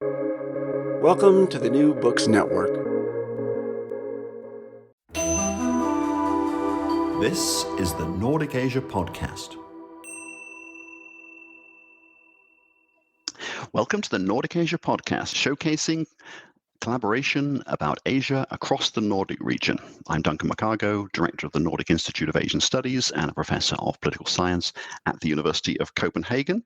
Welcome to the New Books Network. This is the Nordic Asia Podcast. Welcome to the Nordic Asia Podcast, showcasing collaboration about Asia across the Nordic region. I'm Duncan McCargo, Director of the Nordic Institute of Asian Studies and a Professor of Political Science at the University of Copenhagen.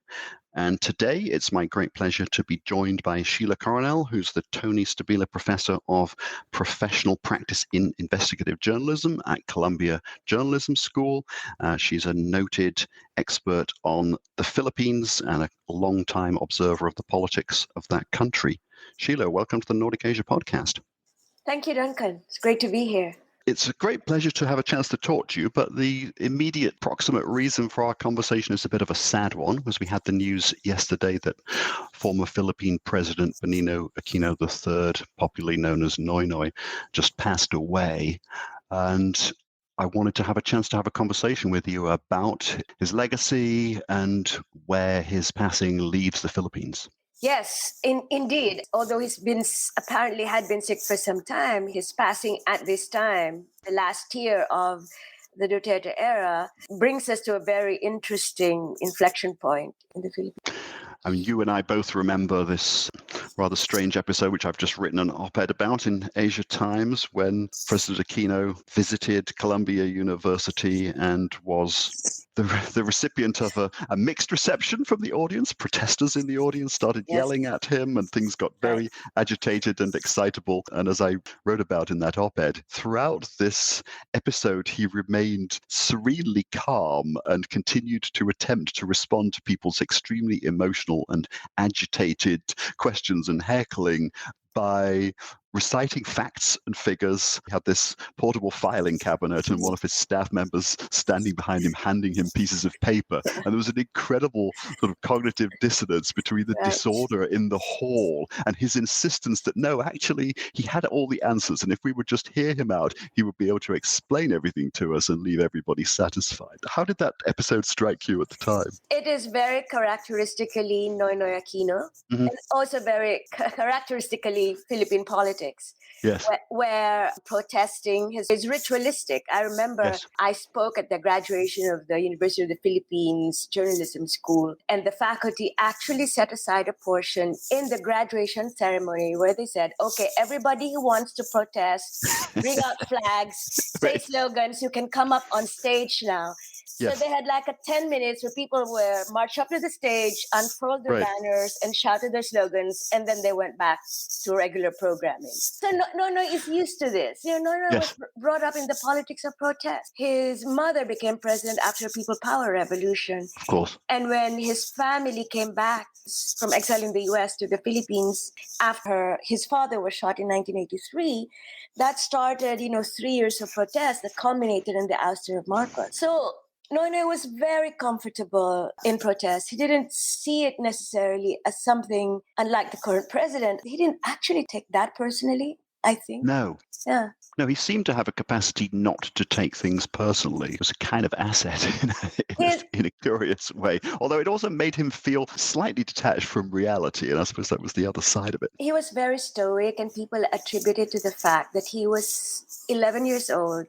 And today it's my great pleasure to be joined by Sheila Coronel, who's the Tony Stabile Professor of Professional Practice in Investigative Journalism at Columbia Journalism School. She's a noted expert on the Philippines and a long-time observer of the politics of that country. Sheila, welcome to the Nordic Asia Podcast. Thank you, Duncan. It's great to be here. It's a great pleasure to have a chance to talk to you, but the immediate proximate reason for our conversation is a bit of a sad one, as we had the news yesterday that former Philippine President Benigno Aquino III, popularly known as Noy Noy, just passed away. And I wanted to have a chance to have a conversation with you about his legacy and where his passing leaves the Philippines. Yes, indeed. Although he's apparently had been sick for some time, his passing at this time, the last year of the Duterte era, brings us to a very interesting inflection point in the Philippines. I mean, you and I both remember this rather strange episode, which I've just written an op-ed about in Asia Times, when President Aquino visited Columbia University and was the recipient of a mixed reception from the audience. Protesters in the audience started yelling at him, and things got very agitated and excitable. And as I wrote about in that op-ed, throughout this episode, he remained serenely calm and continued to attempt to respond to people's extremely emotional and agitated questions and heckling by reciting facts and figures. He had this portable filing cabinet and one of his staff members standing behind him, handing him pieces of paper. And there was an incredible sort of cognitive dissonance between the disorder in the hall and his insistence that no, actually, he had all the answers. And if we would just hear him out, he would be able to explain everything to us and leave everybody satisfied. How did that episode strike you at the time? It is very characteristically Noy Noy Aquino, and also very characteristically Philippine politics. Yes. Where protesting is ritualistic. I remember I spoke at the graduation of the University of the Philippines Journalism School, and the faculty actually set aside a portion in the graduation ceremony where they said, okay, everybody who wants to protest, bring out flags, say slogans, you can come up on stage now. So they had like a 10 minutes where people were march up to the stage, unfurled their banners and shouted their slogans, and then they went back to regular programming. So Noy is used to this. Noy was brought up in the politics of protest. His mother became president after the People Power Revolution. Of course. And when his family came back from exile in the U.S. to the Philippines after his father was shot in 1983, that started, 3 years of protest that culminated in the ouster of Marcos. So Noy was very comfortable in protest. He didn't see it necessarily as something, unlike the current president. He didn't actually take that personally, I think. No. Yeah. No, he seemed to have a capacity not to take things personally. It was a kind of asset in a curious way. Although it also made him feel slightly detached from reality. And I suppose that was the other side of it. He was very stoic, and people attributed to the fact that he was 11 years old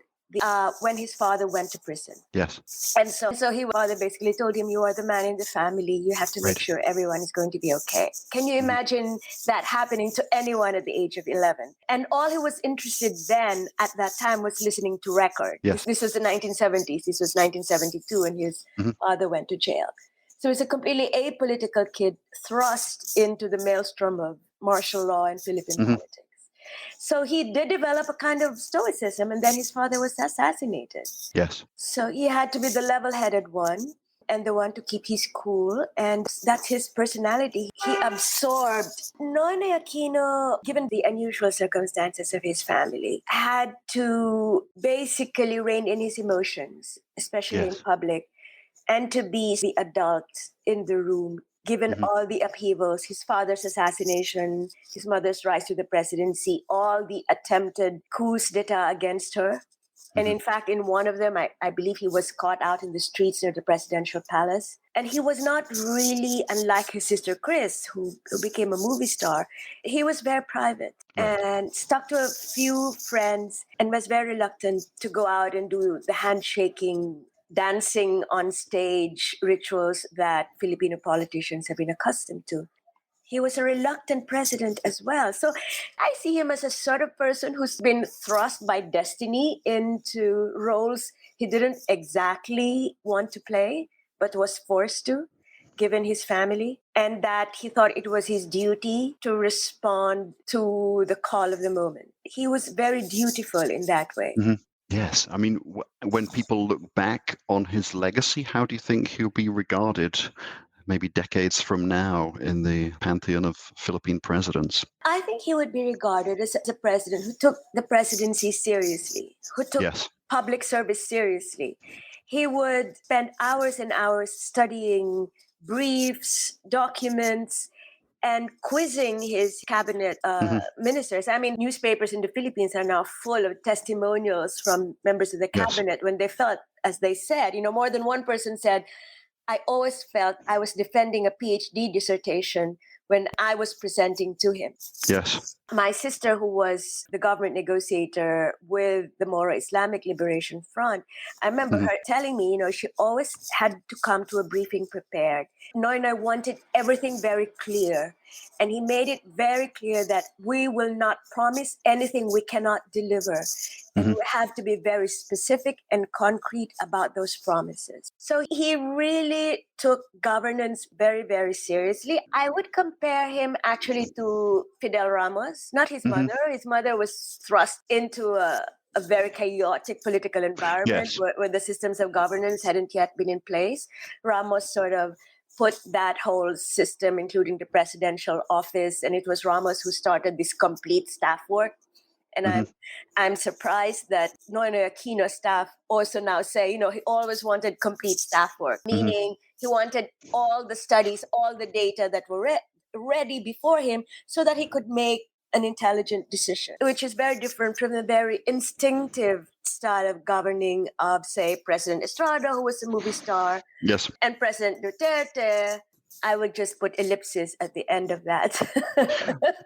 when his father went to prison. Yes. And so his father basically told him, you are the man in the family. You have to make sure everyone is going to be okay. Can you imagine that happening to anyone at the age of 11? And all he was interested then at that time was listening to records. Yes. This was the 1970s. This was 1972, and his father went to jail. So he's a completely apolitical kid thrust into the maelstrom of martial law and Philippine politics. So he did develop a kind of stoicism, and then his father was assassinated. Yes. So he had to be the level-headed one and the one to keep his cool, and that's his personality. He absorbed. Noy Aquino, given the unusual circumstances of his family, had to basically rein in his emotions, especially in public, and to be the adult in the room. Given all the upheavals, his father's assassination, his mother's rise to the presidency, all the attempted coups d'etat against her, And in fact, in one of them, I believe he was caught out in the streets near the presidential palace. And he was not really, unlike his sister Chris, who became a movie star, he was very private and stuck to a few friends and was very reluctant to go out and do the handshaking, dancing on stage rituals that Filipino politicians have been accustomed to. He was a reluctant president as well. So I see him as a sort of person who's been thrust by destiny into roles he didn't exactly want to play, but was forced to, given his family, and that he thought it was his duty to respond to the call of the moment. He was very dutiful in that way. Yes. I mean, when people look back on his legacy, how do you think he'll be regarded maybe decades from now in the pantheon of Philippine presidents? I think he would be regarded as a president who took the presidency seriously, who took public service seriously. He would spend hours and hours studying briefs, documents, and quizzing his cabinet ministers. I mean, newspapers in the Philippines are now full of testimonials from members of the cabinet when they felt, as they said, more than one person said, I always felt I was defending a PhD dissertation when I was presenting to him. Yes. My sister, who was the government negotiator with the Moro Islamic Liberation Front, I remember her telling me, she always had to come to a briefing prepared. Noynoy wanted everything very clear. And he made it very clear that we will not promise anything we cannot deliver. And we have to be very specific and concrete about those promises. So he really took governance very, very seriously. I would compare him actually to Fidel Ramos, not his mother. His mother was thrust into a very chaotic political environment where the systems of governance hadn't yet been in place. Ramos sort of put that whole system, including the presidential office, and it was Ramos who started this complete staff work. And I'm surprised that Noynoy Aquino's staff also now say, he always wanted complete staff work, meaning he wanted all the studies, all the data that were ready before him so that he could make an intelligent decision, which is very different from the very instinctive style of governing of, say, President Estrada, who was a movie star, and President Duterte. I would just put ellipses at the end of that.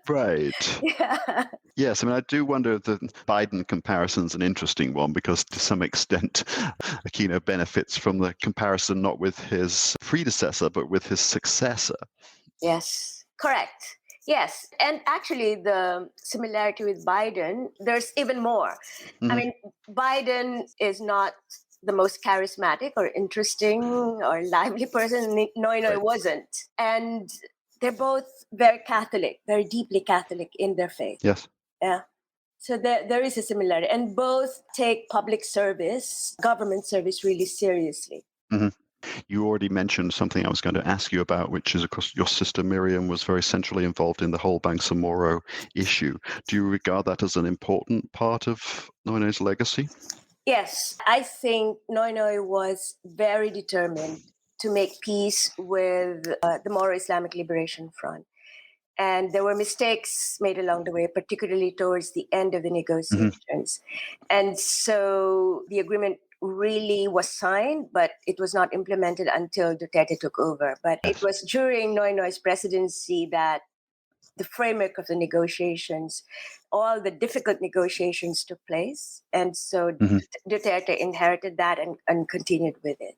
Right. Yeah. Yes, I mean, I do wonder if the Biden comparison's an interesting one because to some extent, Aquino benefits from the comparison not with his predecessor, but with his successor. Yes, correct. Yes. And actually, the similarity with Biden, there's even more. I mean, Biden is not the most charismatic or interesting or lively person. Noynoy wasn't. And they're both very Catholic, very deeply Catholic in their faith. Yes. Yeah. So there is a similarity. And both take public service, government service really seriously. You already mentioned something I was going to ask you about, which is, of course, your sister Miriam was very centrally involved in the whole Bangsamoro issue. Do you regard that as an important part of Noynoy's legacy? Yes, I think Noynoy was very determined to make peace with the Moro Islamic Liberation Front. And there were mistakes made along the way, particularly towards the end of the negotiations. And so the agreement really was signed, but it was not implemented until Duterte took over. But it was during Noynoy's presidency that the framework of the negotiations, all the difficult negotiations took place. And so Duterte inherited that and continued with it.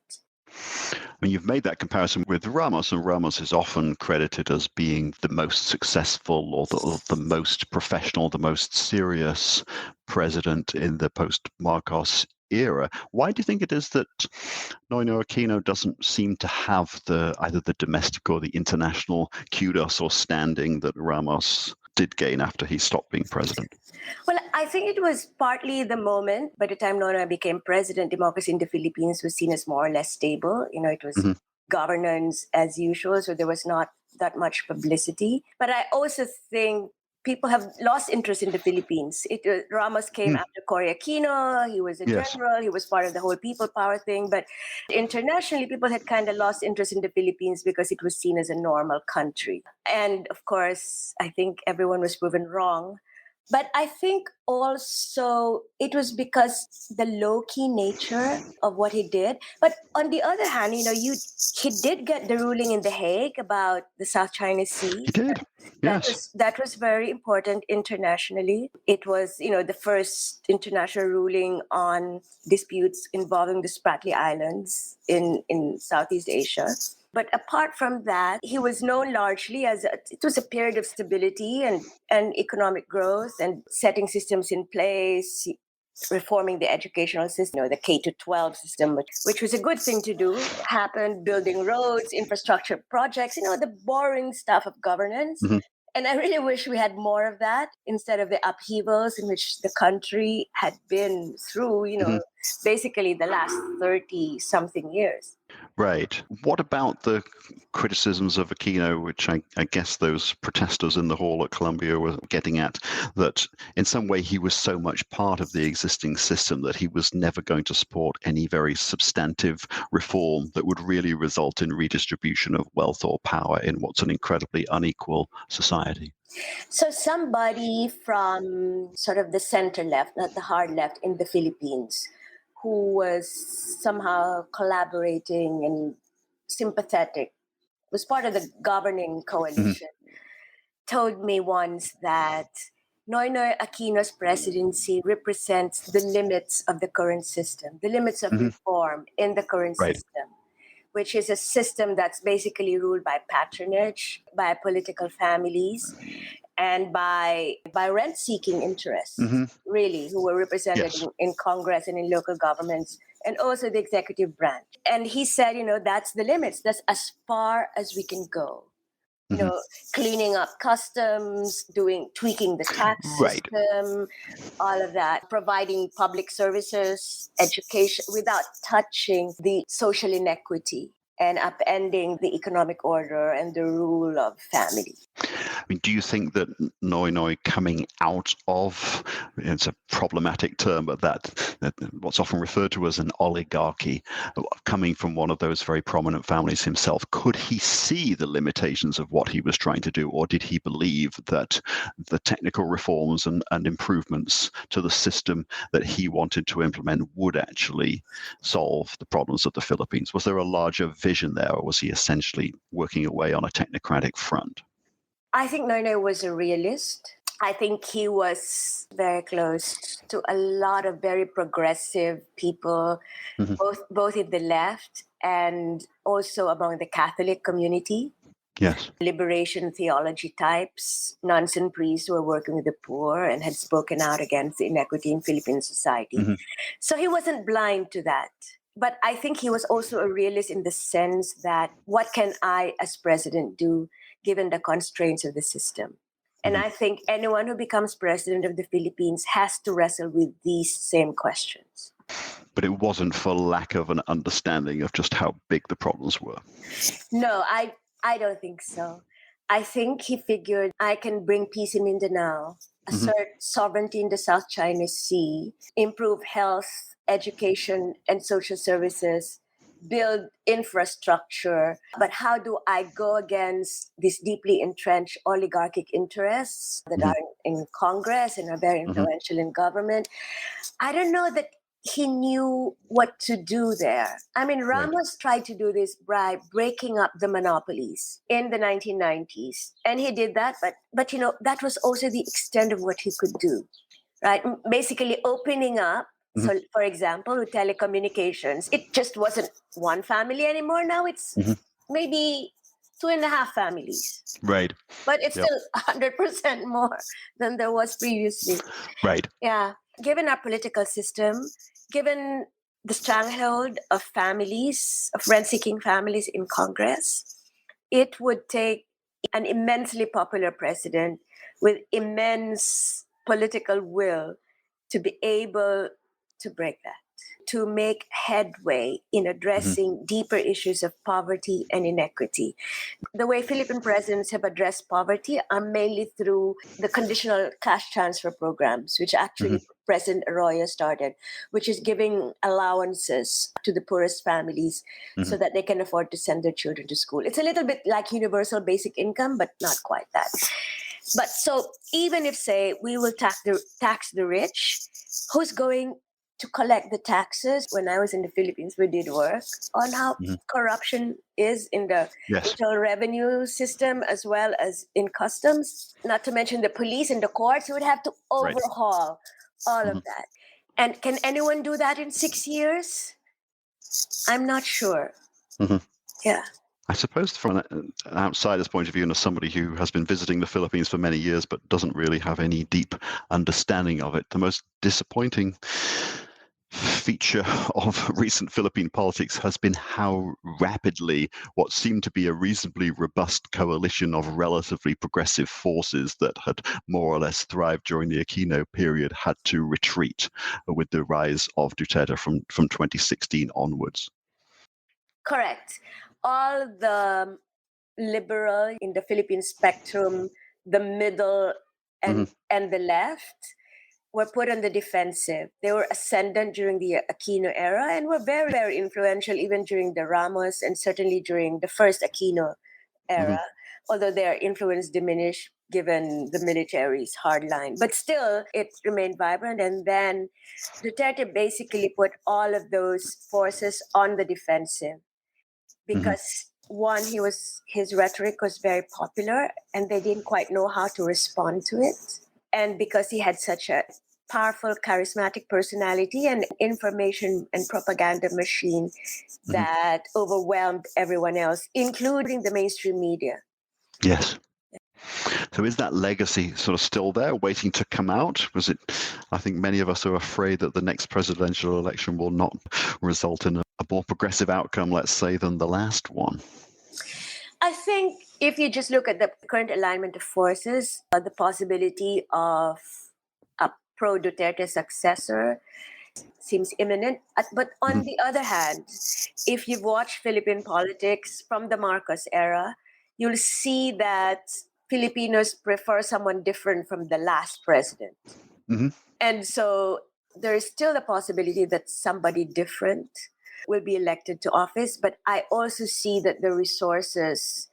I mean, you've made that comparison with Ramos, and Ramos is often credited as being the most successful or the most professional, the most serious president in the post-Marcos era. Why do you think it is that Noynoy Aquino doesn't seem to have either the domestic or the international kudos or standing that Ramos did gain after he stopped being president? Well, I think it was partly the moment. By the time Noynoy became president, democracy in the Philippines was seen as more or less stable. It was governance as usual, so there was not that much publicity. But I also think people have lost interest in the Philippines. Ramos came after Cory Aquino. He was a general. He was part of the whole people power thing. But internationally, people had kind of lost interest in the Philippines because it was seen as a normal country. And of course, I think everyone was proven wrong But I think also it was because the low-key nature of what he did. But on the other hand, he did get the ruling in The Hague about the South China Sea. He did. Yes. That was very important internationally. It was, the first international ruling on disputes involving the Spratly Islands in Southeast Asia. But apart from that, he was known largely as it was a period of stability and economic growth and setting systems in place, reforming the educational system, the K to 12 system, which was a good thing to do. It happened, building roads, infrastructure projects, the boring stuff of governance. Mhm. And I really wish we had more of that instead of the upheavals in which the country had been through, Mhm. basically the last 30 something years. Right. What about the criticisms of Aquino, which I guess those protesters in the hall at Columbia were getting at, that in some way he was so much part of the existing system that he was never going to support any very substantive reform that would really result in redistribution of wealth or power in what's an incredibly unequal society? So somebody from sort of the center left, not the hard left in the Philippines, who was somehow collaborating and sympathetic, was part of the governing coalition, told me once that Noynoy Aquino's presidency represents the limits of the current system, the limits of reform in the current Right. system, which is a system that's basically ruled by patronage, by political families, and by rent-seeking interests, really, who were represented Yes. in Congress and in local governments, and also the executive branch. And he said, that's the limits. That's as far as we can go. Cleaning up customs, tweaking the tax Right. system, all of that, providing public services, education, without touching the social inequity and upending the economic order and the rule of family. I mean, do you think that Noi coming out of, it's a problematic term, but that what's often referred to as an oligarchy, coming from one of those very prominent families himself, could he see the limitations of what he was trying to do, or did he believe that the technical reforms and improvements to the system that he wanted to implement would actually solve the problems of the Philippines? Was there a larger vision there, or was he essentially working away on a technocratic front? I think Noynoy was a realist. I think he was very close to a lot of very progressive people, both in the left and also among the Catholic community. Yes. Liberation theology types, nonsense priests who were working with the poor and had spoken out against the inequity in Philippine society. So he wasn't blind to that. But I think he was also a realist in the sense that what can I as president do given the constraints of the system? And I think anyone who becomes president of the Philippines has to wrestle with these same questions. But it wasn't for lack of an understanding of just how big the problems were. No, I don't think so. I think he figured I can bring peace in Mindanao, assert sovereignty in the South China Sea, improve health, education, and social services, build infrastructure. But how do I go against these deeply entrenched oligarchic interests that are in Congress and are very influential in government? I don't know that he knew what to do there. I mean, Ramos tried to do this by breaking up the monopolies in the 1990s. And he did that, but that was also the extent of what he could do, right? Basically opening up. So, for example, with telecommunications, it just wasn't one family anymore. Now it's maybe 2.5 families. Right. But it's still 100% more than there was previously. Right. Yeah. Given our political system, given the stranglehold of families, of rent-seeking families in Congress, it would take an immensely popular president with immense political will to be able to break that, to make headway in addressing deeper issues of poverty and inequity. The way Philippine presidents have addressed poverty are mainly through the conditional cash transfer programs, which actually President Arroyo started, which is giving allowances to the poorest families so that they can afford to send their children to school. It's a little bit like universal basic income, but not quite that. But so even if, say, we will tax the rich, who's going to collect the taxes? When I was in the Philippines, we did work on how corruption is in the Yes. internal revenue system as well as in customs. Not to mention the police and the courts. We would have to overhaul all of that. And can anyone do that in 6 years? I'm not sure. Yeah. I suppose from an outsider's point of view and as somebody who has been visiting the Philippines for many years but doesn't really have any deep understanding of it, the most disappointing feature of recent Philippine politics has been how rapidly what seemed to be a reasonably robust coalition of relatively progressive forces that had more or less thrived during the Aquino period had to retreat with the rise of Duterte from 2016 onwards. Correct. All the liberal in the Philippine spectrum, the middle and the left, were put on the defensive. They were ascendant during the Aquino era and were very, very influential even during the Ramos and certainly during the first Aquino era, although their influence diminished given the military's hardline. But still, it remained vibrant. And then Duterte basically put all of those forces on the defensive because one, his rhetoric was very popular and they didn't quite know how to respond to it. And because he had such a powerful, charismatic personality and information and propaganda machine that overwhelmed everyone else, including the mainstream media. Yes. So is that legacy sort of still there, waiting to come out? Was it? I think many of us are afraid that the next presidential election will not result in a more progressive outcome, let's say, than the last one. I think if you just look at the current alignment of forces, the possibility of a pro-Duterte successor seems imminent. But on the other hand, if you've watched Philippine politics from the Marcos era, you'll see that Filipinos prefer someone different from the last president. And so there is still the possibility that somebody different will be elected to office. But I also see that the resources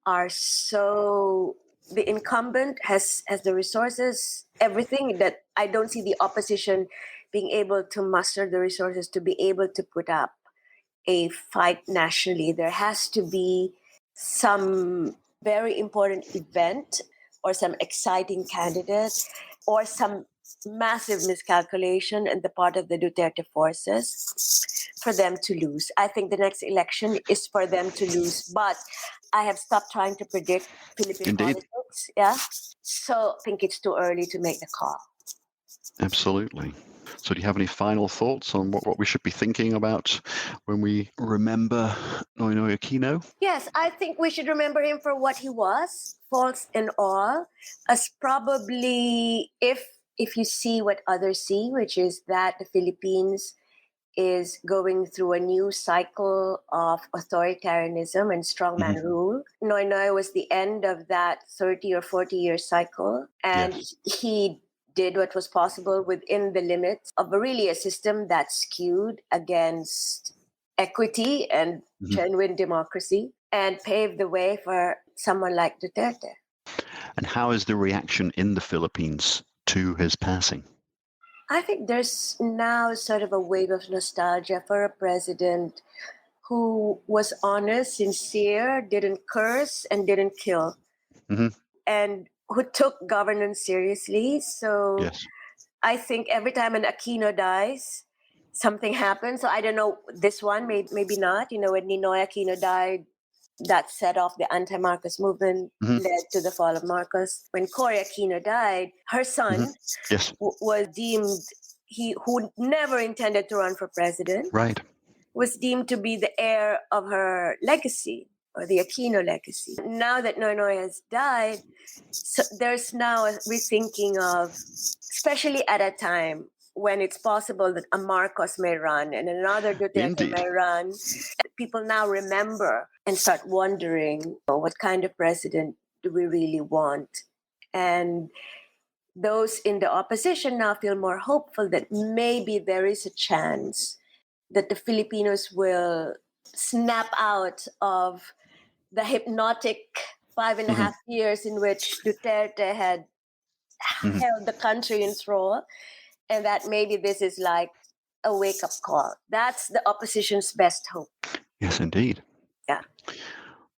are so... The incumbent has the resources, everything, that I don't see the opposition being able to muster the resources to be able to put up a fight nationally. There has to be some very important event or some exciting candidate or some massive miscalculation on the part of the Duterte forces for them to lose. I think the next election is for them to lose, but I have stopped trying to predict Philippine politics. Yeah, so I think it's too early to make the call. Absolutely. So do you have any final thoughts on what we should be thinking about when we remember Noynoy Aquino? Yes, I think we should remember him for what he was, faults and all, as probably if you see what others see, which is that the Philippines is going through a new cycle of authoritarianism and strongman rule. Noynoy was the end of that 30 or 40-year cycle, and he did what was possible within the limits of really a system that skewed against equity and genuine democracy and paved the way for someone like Duterte. And how is the reaction in the Philippines to his passing? I think there's now sort of a wave of nostalgia for a president who was honest, sincere, didn't curse, and didn't kill, and who took governance seriously. So I think every time an Aquino dies, something happens. So I don't know, this one, maybe not. You know, when Ninoy Aquino died, that set off the anti-Marcos movement, led to the fall of Marcos. When Cory Aquino died, her son was deemed, who never intended to run for president, was deemed to be the heir of her legacy, or the Aquino legacy. Now that Noynoy has died, so there's now a rethinking of, especially at a time when it's possible that a Marcos may run and another Duterte may run, people now remember and start wondering, what kind of president do we really want? And those in the opposition now feel more hopeful that maybe there is a chance that the Filipinos will snap out of the hypnotic 5.5 years in which Duterte had held the country in thrall, and that maybe this is like a wake-up call. That's the opposition's best hope. Yes, indeed. Yeah.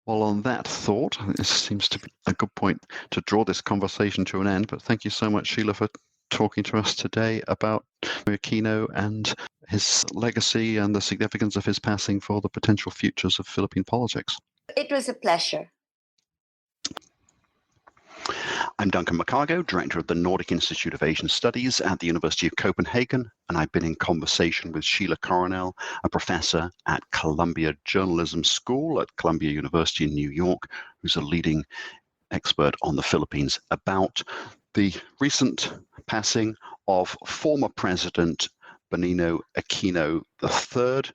Well, on that thought, this seems to be a good point to draw this conversation to an end. But thank you so much, Sheila, for talking to us today about Aquino and his legacy and the significance of his passing for the potential futures of Philippine politics. It was a pleasure. I'm Duncan McCargo, Director of the Nordic Institute of Asian Studies at the University of Copenhagen, and I've been in conversation with Sheila Coronel, a professor at Columbia Journalism School at Columbia University in New York, who's a leading expert on the Philippines, about the recent passing of former President Benigno Aquino III,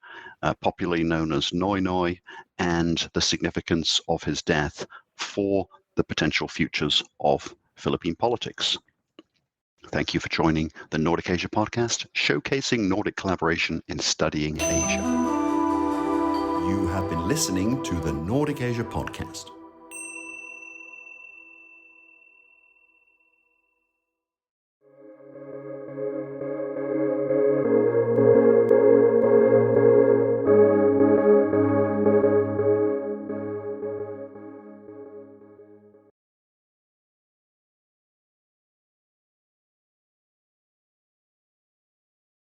popularly known as Noy Noy, and the significance of his death for the potential futures of Philippine politics. Thank you for joining the Nordic Asia podcast, showcasing Nordic collaboration in studying Asia. You have been listening to the Nordic Asia podcast.